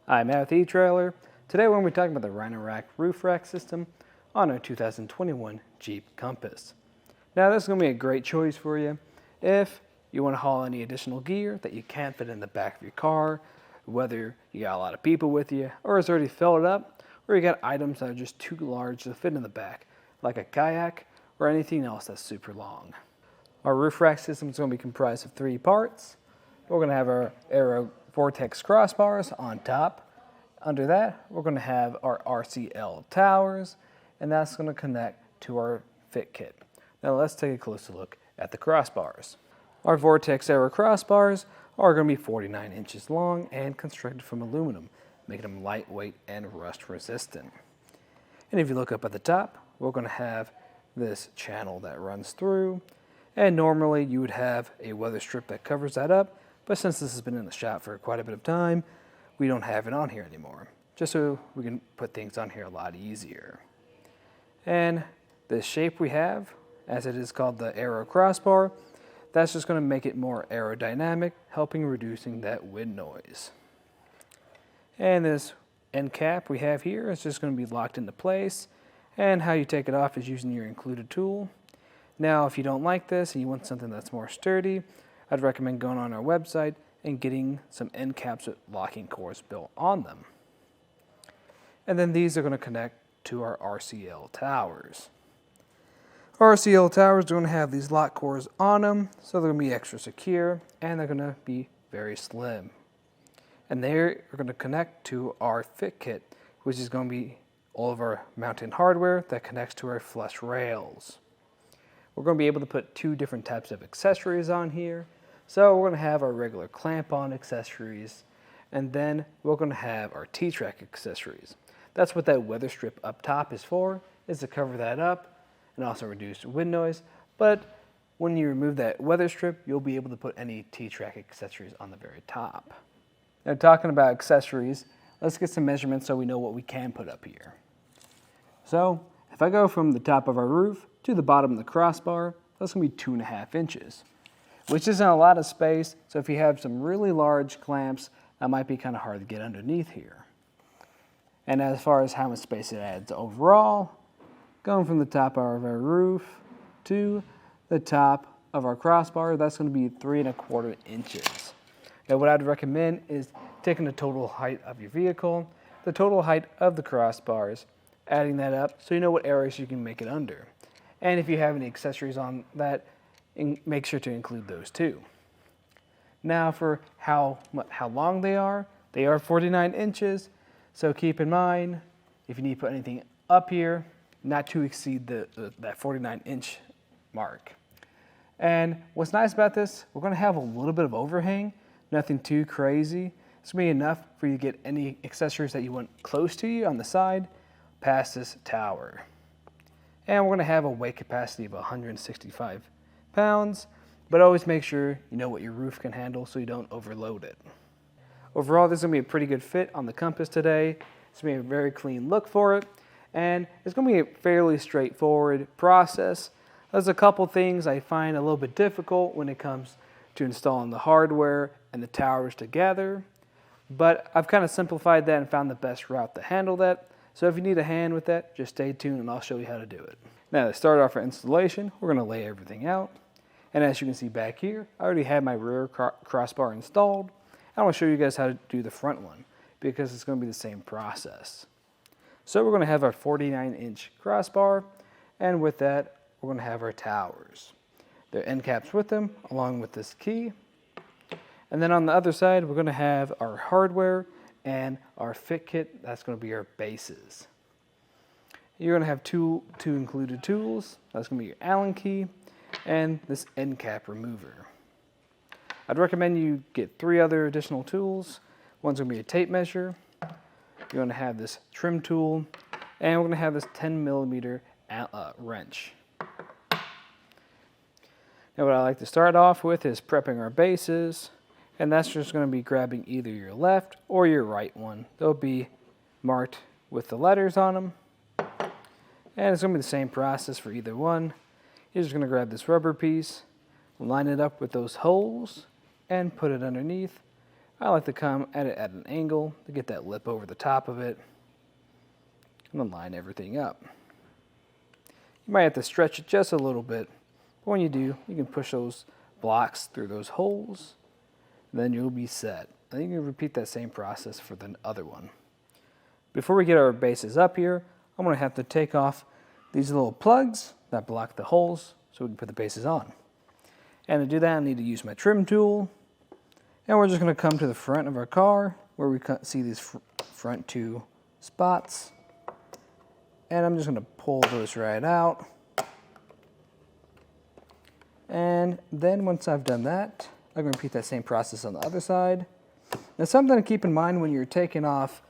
I'm Matt with etrailer. Today we're going to be talking about the Rhino Rack Roof Rack system on our 2021 Jeep Compass. Now this is going to be a great choice for you if you want to haul any additional gear that you can't fit in the back of your car, whether you got a lot of people with you or it's already filled up, or you got items that are just too large to fit in the back, like a kayak or anything else that's super long. Our roof rack system is going to be comprised of 3 parts. We're going to have our Aero Vortex crossbars on top. Under that, we're going to have our RCL towers, and that's going to connect to our fit kit. Now let's take a closer look at the crossbars. Our Vortex Aero crossbars are going to be 49 inches long and constructed from aluminum, making them lightweight and rust resistant. And if you look up at the top, we're going to have this channel that runs through, and normally you would have a weather strip that covers that up, but since this has been in the shop for quite a bit of time, we don't have it on here anymore, just so we can put things on here a lot easier. And the shape we have, as it is called the Aero crossbar, that's just going to make it more aerodynamic, helping reducing that wind noise. And this end cap we have here is just going to be locked into place, and how you take it off is using your included tool. Now if you don't like this and you want something that's more sturdy, I'd recommend going on our website and getting some end caps with locking cores built on them. And then these are going to connect to our RCL towers. RCL towers are going to have these lock cores on them, so they're going to be extra secure and they're going to be very slim. And they're going to connect to our fit kit, which is going to be all of our mounting hardware that connects to our flush rails. We're going to be able to put 2 different types of accessories on here. So we're going to have our regular clamp-on accessories, and then we're going to have our T-track accessories. That's what that weather strip up top is for, is to cover that up and also reduce wind noise. But when you remove that weather strip, you'll be able to put any T-track accessories on the very top. Now talking about accessories, let's get some measurements so we know what we can put up here. So if I go from the top of our roof to the bottom of the crossbar, that's going to be 2.5 inches. Which isn't a lot of space, so if you have some really large clamps, that might be kind of hard to get underneath here. And as far as how much space it adds overall, going from the top of our roof to the top of our crossbar, that's going to be 3.25 inches. Now what I'd recommend is taking the total height of your vehicle, the total height of the crossbars, adding that up so you know what areas you can make it under. And if you have any accessories on that, make sure to include those too. Now for how long they are 49 inches. So keep in mind, if you need to put anything up here, not to exceed that 49 inch mark. And what's nice about this, we're going to have a little bit of overhang, nothing too crazy. It's going to be enough for you to get any accessories that you want close to you on the side past this tower. And we're going to have a weight capacity of 165 pounds, but always make sure you know what your roof can handle so you don't overload it. Overall, this is going to be a pretty good fit on the Compass today. It's going to be a very clean look for it, and it's going to be a fairly straightforward process. There's a couple things I find a little bit difficult when it comes to installing the hardware and the towers together, but I've kind of simplified that and found the best route to handle that. So if you need a hand with that, just stay tuned and I'll show you how to do it. Now to start off our installation, we're going to lay everything out. And as you can see back here, I already have my rear crossbar installed. I want to show you guys how to do the front one because it's going to be the same process. So we're going to have our 49-inch crossbar, and with that, we're going to have our towers. Their end caps with them, along with this key. And then on the other side, we're going to have our hardware and our fit kit. That's going to be our bases. You're going to have two included tools. That's going to be your Allen key and this end cap remover. I'd recommend you get 3 other additional tools. One's going to be a tape measure. You're going to have this trim tool, and we're going to have this 10mm wrench. Now what I like to start off with is prepping our bases, and that's just going to be grabbing either your left or your right one. They'll be marked with the letters on them, and it's going to be the same process for either one. You're just going to grab this rubber piece, line it up with those holes, and put it underneath. I like to come at it at an angle to get that lip over the top of it and then line everything up. You might have to stretch it just a little bit, but when you do, you can push those blocks through those holes, and then you'll be set. And you can repeat that same process for the other one. Before we get our bases up here, I'm going to have to take off these little plugs that block the holes so we can put the bases on. And to do that, I need to use my trim tool. And we're just going to come to the front of our car where we see these front two spots. And I'm just going to pull those right out. And then once I've done that, I'm going to repeat that same process on the other side. Now something to keep in mind when you're taking off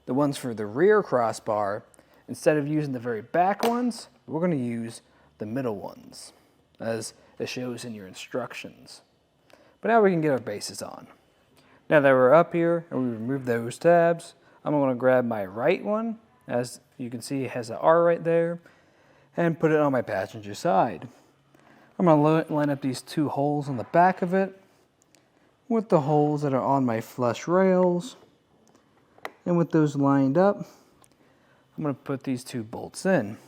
the ones for the rear crossbar, instead of using the very back ones, we're going to use the middle ones, as it shows in your instructions. But now we can get our bases on. Now that we're up here and we remove those tabs, I'm going to grab my right one. As you can see, it has an R right there, and put it on my passenger side. I'm going to line up these two holes on the back of it with the holes that are on my flush rails. And with those lined up, I'm going to put these two bolts in.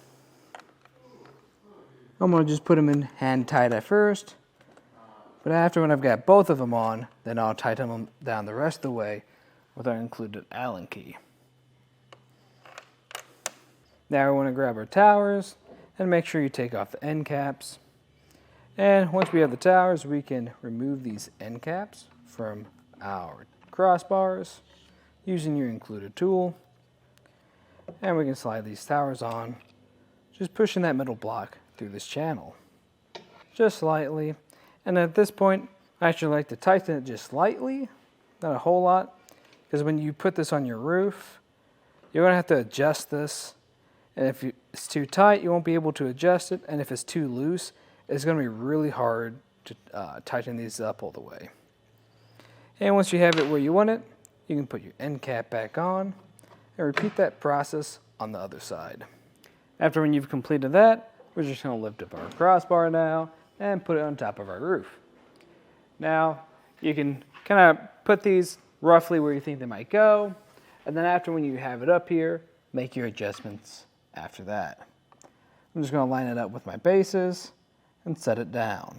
I'm going to just put them in hand tight at first, but after when I've got both of them on, then I'll tighten them down the rest of the way with our included Allen key. Now we want to grab our towers and make sure you take off the end caps. And once we have the towers, we can remove these end caps from our crossbars using your included tool. And we can slide these towers on, just pushing that middle block through this channel, just slightly. And at this point, I actually like to tighten it just slightly, not a whole lot, because when you put this on your roof, you're going to have to adjust this. And if it's too tight, you won't be able to adjust it. And if it's too loose, it's going to be really hard to tighten these up all the way. And once you have it where you want it, you can put your end cap back on and repeat that process on the other side. After when you've completed that, we're just going to lift up our crossbar now and put it on top of our roof. Now, you can kind of put these roughly where you think they might go. And then after when you have it up here, make your adjustments after that. I'm just going to line it up with my bases and set it down.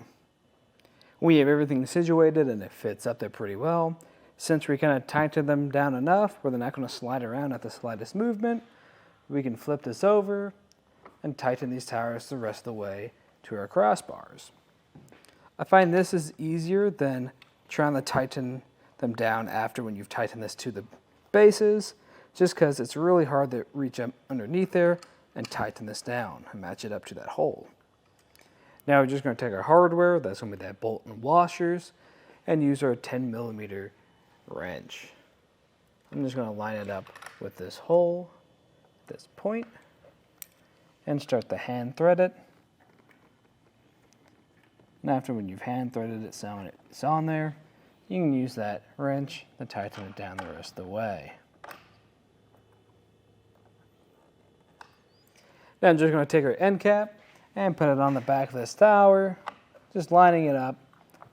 We have everything situated and it fits up there pretty well. Since we kind of tighten them down enough where they're not going to slide around at the slightest movement, we can flip this over and tighten these towers the rest of the way to our crossbars. I find this is easier than trying to tighten them down after when you've tightened this to the bases, just because it's really hard to reach up underneath there and tighten this down and match it up to that hole. Now we're just going to take our hardware, that's going to be that bolt and washers, and use our 10mm wrench. I'm just going to line it up with this hole, this point, and start to hand thread it. And after when you've hand threaded it so it's on there, you can use that wrench to tighten it down the rest of the way. Then I'm just going to take our end cap and put it on the back of this tower, just lining it up,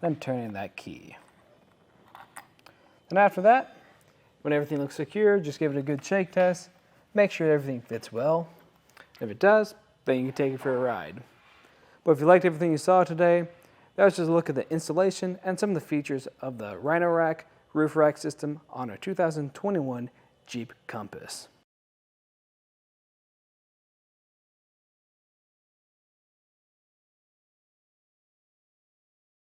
then turning that key. And after that, when everything looks secure, just give it a good shake test. Make sure everything fits well. If it does, then you can take it for a ride. But if you liked everything you saw today, that was just a look at the installation and some of the features of the Rhino Rack Roof Rack system on our 2021 Jeep Compass.